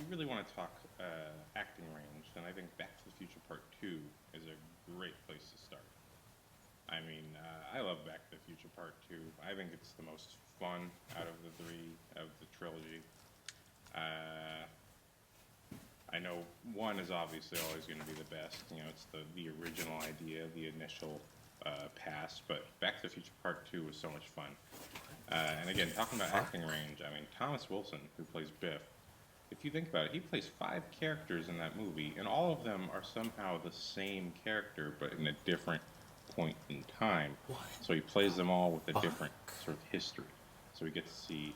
you really want to talk acting range, then I think Back to the Future Part 2 is a great place to start. I mean, I love Back to the Future Part 2. I think it's the most fun out of the three of the trilogy. Uh, I know one is obviously always going to be the best. You know, it's the original idea, the initial past. But Back to the Future Part 2 was so much fun. And again, talking about acting range, I mean, Thomas Wilson, who plays Biff, if you think about it, he plays five characters in that movie, and all of them are somehow the same character, but in a different point in time. So he plays them all with a different sort of history. So we get to see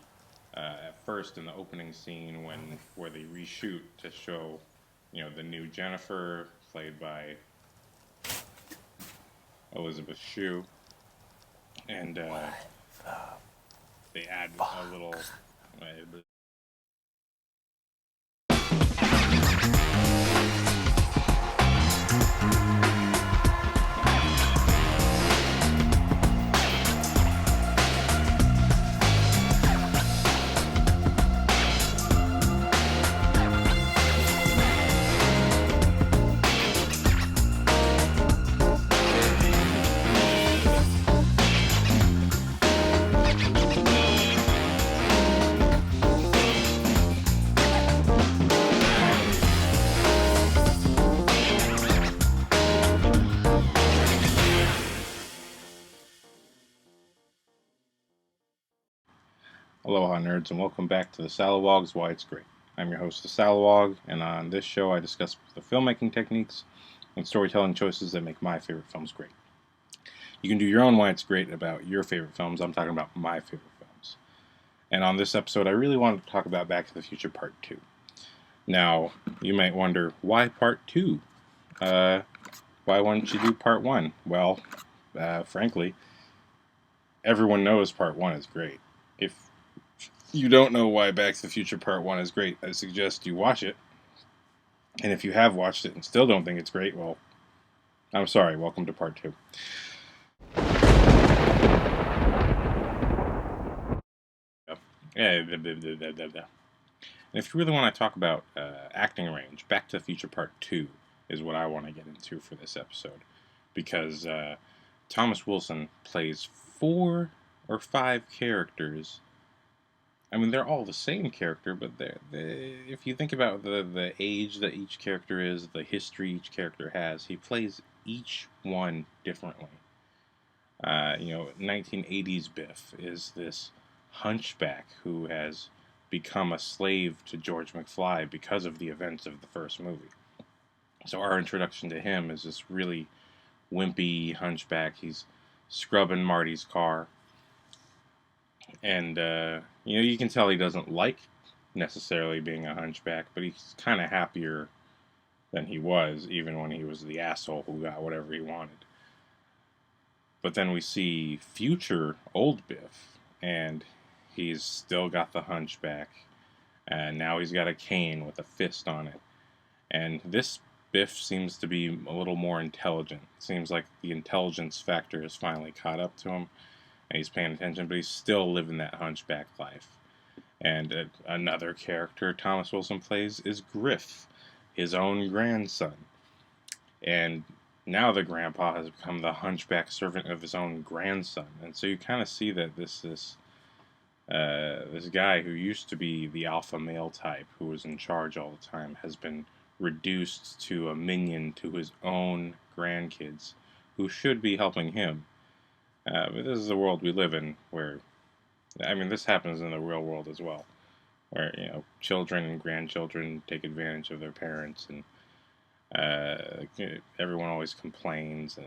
at first in the opening scene where they reshoot to show, the new Jennifer played by Elizabeth Shue, and they add a little. Aloha, nerds, and welcome back to TheSalawag's Why It's Great. I'm your host, TheSalawag, and on this show I discuss the filmmaking techniques and storytelling choices that make my favorite films great. You can do your own Why It's Great about your favorite films. I'm talking about my favorite films. And on this episode, I really wanted to talk about Back to the Future Part 2. Now, you might wonder, why Part 2? Why wouldn't you do Part 1? Well, frankly, everyone knows Part 1 is great. If you don't know why Back to the Future Part 1 is great, I suggest you watch it. And if you have watched it and still don't think it's great, well, I'm sorry. Welcome to Part 2. And if you really want to talk about acting range, Back to the Future Part 2 is what I want to get into for this episode. Because Thomas Wilson plays 4 or 5 characters. I mean, they're all the same character, but if you think about the age that each character is, the history each character has, he plays each one differently. 1980s Biff is this hunchback who has become a slave to George McFly because of the events of the first movie. So our introduction to him is this really wimpy hunchback. He's scrubbing Marty's car. And, you can tell he doesn't like necessarily being a hunchback, but he's kind of happier than he was, even when he was the asshole who got whatever he wanted. But then we see future old Biff, and he's still got the hunchback, and now he's got a cane with a fist on it. And this Biff seems to be a little more intelligent. Seems like the intelligence factor has finally caught up to him, and he's paying attention, but he's still living that hunchback life. And another character Thomas Wilson plays is Griff, his own grandson. And now the grandpa has become the hunchback servant of his own grandson. And so you kind of see that this guy who used to be the alpha male type, who was in charge all the time, has been reduced to a minion to his own grandkids, who should be helping him. But this is the world we live in, where, I mean, this happens in the real world as well, where, children and grandchildren take advantage of their parents, and everyone always complains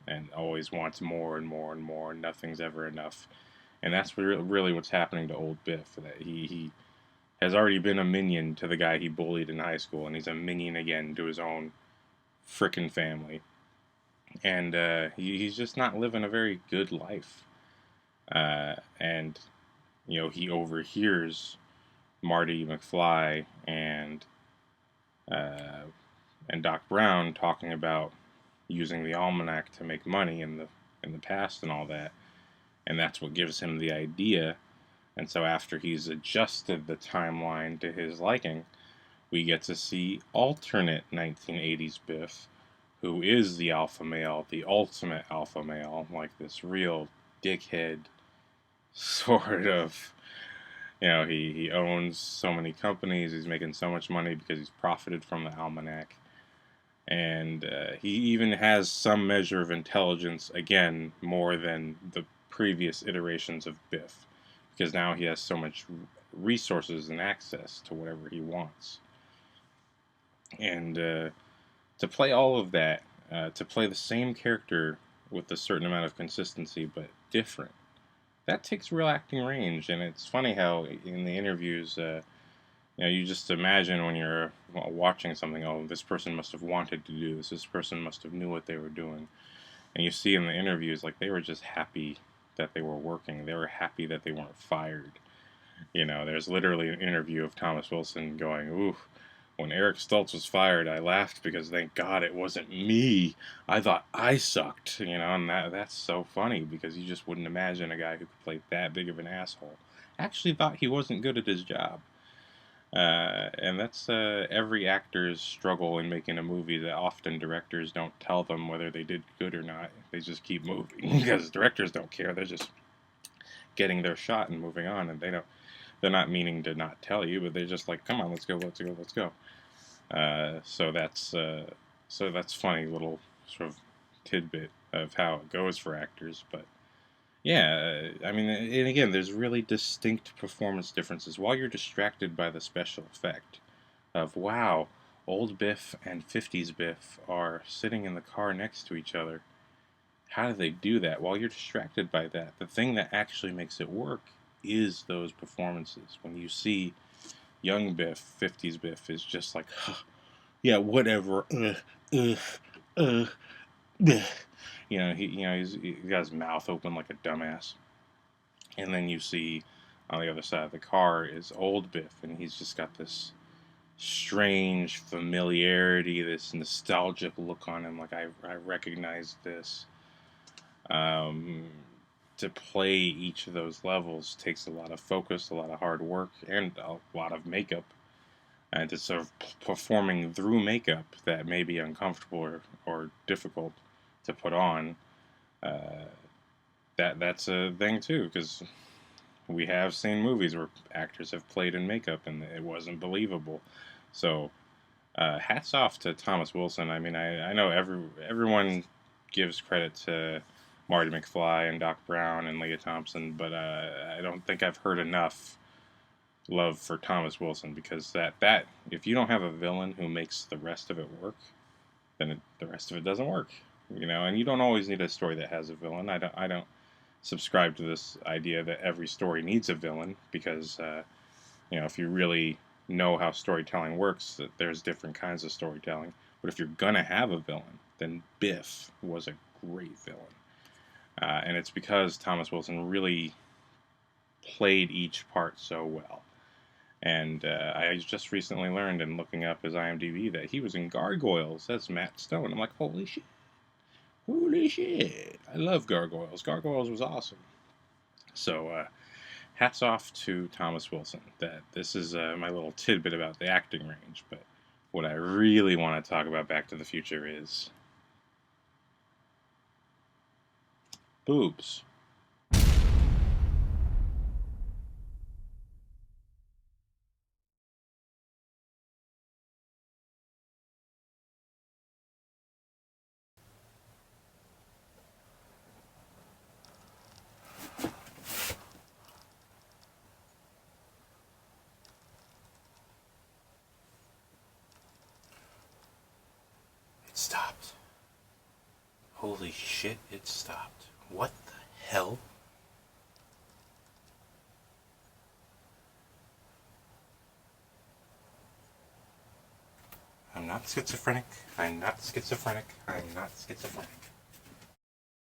and always wants more and more and more, and nothing's ever enough. And that's really what's happening to old Biff, that he has already been a minion to the guy he bullied in high school, and he's a minion again to his own frickin' family. And he's just not living a very good life. And he overhears Marty McFly uh, and Doc Brown talking about using the almanac to make money in the past and all that, and that's what gives him the idea. And so after he's adjusted the timeline to his liking, We get to see alternate 1980s Biff, who is the alpha male, the ultimate alpha male, like this real dickhead sort of. He owns so many companies, he's making so much money because he's profited from the almanac. And he even has some measure of intelligence, again, more than the previous iterations of Biff, because now he has so much resources and access to whatever he wants. And to play all of that, to play the same character with a certain amount of consistency but different, that takes real acting range. And it's funny how in the interviews, you just imagine when you're watching something, oh, this person must have wanted to do this person must have knew what they were doing. And you see in the interviews, like, they were just happy that they were working. They were happy that they weren't fired. There's literally an interview of Thomas Wilson going, ooh, when Eric Stoltz was fired, I laughed because thank God it wasn't me. I thought I sucked, and that's so funny because you just wouldn't imagine a guy who could play that big of an asshole actually thought he wasn't good at his job. And that's every actor's struggle in making a movie, that often directors don't tell them whether they did good or not. They just keep moving because directors don't care. They're just getting their shot and moving on, and they're not meaning to not tell you, but they're just like, come on, let's go. So that's funny little sort of tidbit of how it goes for actors. But yeah, I mean, and again, there's really distinct performance differences. While you're distracted by the special effect of, wow, old Biff and 50s Biff are sitting in the car next to each other, how do they do that? While you're distracted by that, the thing that actually makes it work is those performances. When you see young Biff, 50s Biff, is just like, huh, yeah, whatever, uh, uh, bleh. He got his mouth open like a dumbass. And then you see on the other side of the car is old Biff, and he's just got this strange familiarity, this nostalgic look on him, like I recognize this. Um, to play each of those levels takes a lot of focus, a lot of hard work, and a lot of makeup. And to sort of performing through makeup that may be uncomfortable or difficult to put on, uh, that's a thing too, because we have seen movies where actors have played in makeup and it wasn't believable. So hats off to Thomas Wilson. I mean, I know everyone gives credit to Marty McFly and Doc Brown and Leah Thompson, but I don't think I've heard enough love for Thomas Wilson, because that if you don't have a villain who makes the rest of it work, then the rest of it doesn't work. And you don't always need a story that has a villain. I don't subscribe to this idea that every story needs a villain, because if you really know how storytelling works, that there's different kinds of storytelling. But if you're gonna have a villain, then Biff was a great villain, and it's because Thomas Wilson really played each part so well. And I just recently learned in looking up his IMDb that he was in Gargoyles as Matt Stone. I'm like, holy shit. Holy shit. I love Gargoyles. Gargoyles was awesome. So, hats off to Thomas Wilson. That this is my little tidbit about the acting range. But what I really want to talk about Back to the Future is boobs. It stopped. Holy shit, it stopped. What the hell? I'm not schizophrenic. I'm not schizophrenic. I'm not schizophrenic.